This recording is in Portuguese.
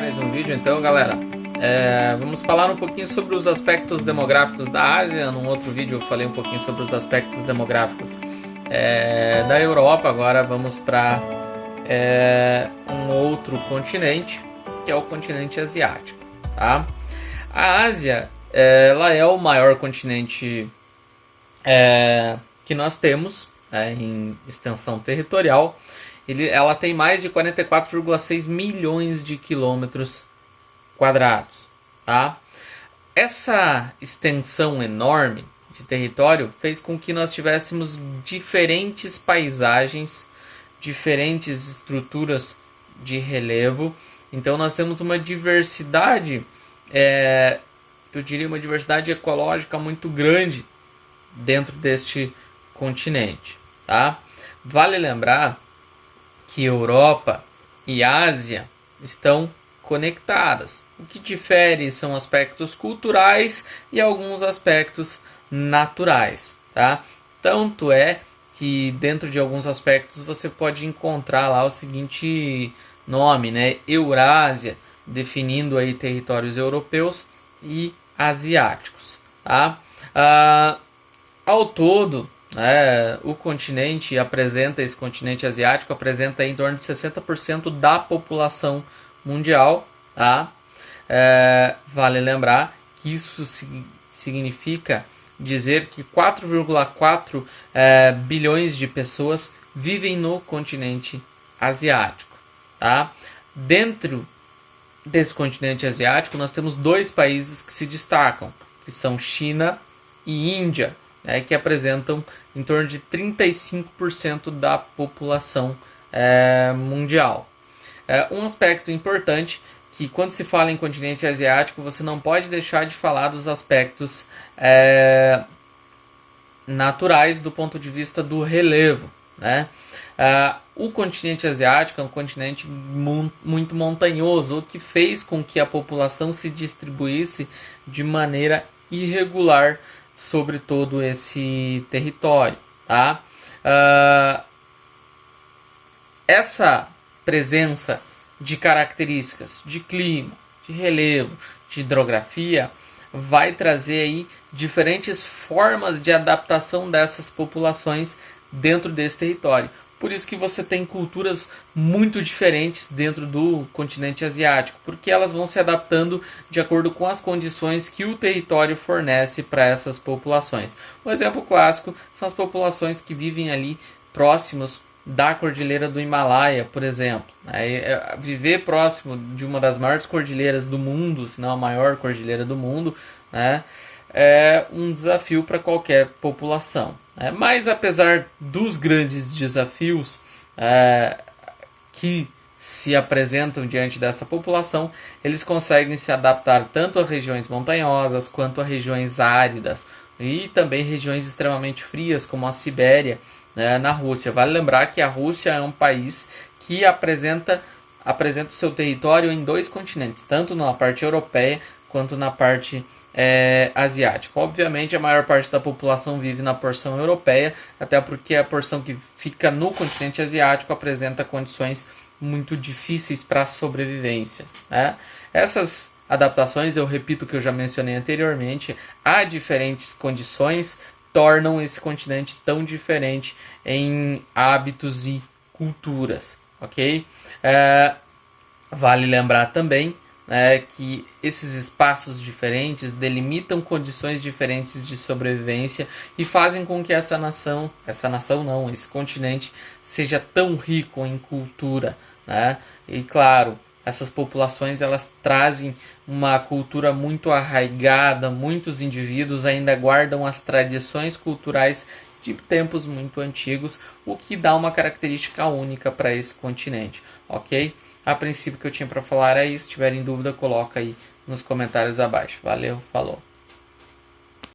Mais um vídeo então, galera. Vamos falar um pouquinho sobre os aspectos demográficos da Ásia. Num outro vídeo eu falei um pouquinho sobre os aspectos demográficos da Europa. Agora vamos para um outro continente, que é o continente asiático, tá? A Ásia, ela é o maior continente que nós temos em extensão territorial. Ela tem mais de 44,6 milhões de quilômetros quadrados, tá? Essa extensão enorme de território fez com que nós tivéssemos diferentes paisagens, diferentes estruturas de relevo. Então nós temos uma diversidade, eu diria uma diversidade ecológica muito grande dentro deste continente, tá? Vale lembrar que Europa e Ásia estão conectadas. O que difere são aspectos culturais e alguns aspectos naturais, tá? Tanto é que dentro de alguns aspectos você pode encontrar lá o seguinte nome, né? Eurásia, definindo aí territórios europeus e asiáticos, tá? Ao todo, o continente esse continente asiático apresenta em torno de 60% da população mundial, tá? Vale lembrar que isso significa dizer que 4,4 bilhões de pessoas vivem no continente asiático, tá? Dentro desse continente asiático nós temos dois países que se destacam, que são China e Índia, que apresentam em torno de 35% da população mundial. Um aspecto importante que quando se fala em continente asiático você não pode deixar de falar dos aspectos naturais do ponto de vista do relevo, né? O continente asiático é um continente muito montanhoso, o que fez com que a população se distribuísse de maneira irregular sobre todo esse território, tá? Essa presença de características de clima, de relevo, de hidrografia vai trazer aí diferentes formas de adaptação dessas populações dentro desse território. Por isso que você tem culturas muito diferentes dentro do continente asiático, porque elas vão se adaptando de acordo com as condições que o território fornece para essas populações. Um exemplo clássico são as populações que vivem ali próximos da Cordilheira do Himalaia, por exemplo. Viver próximo de uma das maiores cordilheiras do mundo, se não a maior cordilheira do mundo, é um desafio para qualquer população. Mas apesar dos grandes desafios que se apresentam diante dessa população, eles conseguem se adaptar tanto a regiões montanhosas quanto a regiões áridas e também regiões extremamente frias como a Sibéria, na Rússia. Vale lembrar que a Rússia é um país que apresenta o seu território em dois continentes, tanto na parte europeia quanto na parte asiática. Obviamente a maior parte da população vive na porção europeia, até porque a porção que fica no continente asiático apresenta condições muito difíceis para a sobrevivência, né? Essas adaptações, eu repito o que eu já mencionei anteriormente, a diferentes condições tornam esse continente tão diferente em hábitos e culturas, ok? Vale lembrar também que esses espaços diferentes delimitam condições diferentes de sobrevivência e fazem com que esse continente seja tão rico em cultura, né? E claro, essas populações elas trazem uma cultura muito arraigada, muitos indivíduos ainda guardam as tradições culturais de tempos muito antigos, o que dá uma característica única para esse continente, ok? A princípio que eu tinha para falar é isso. Se tiverem dúvida, coloca aí nos comentários abaixo. Valeu, falou!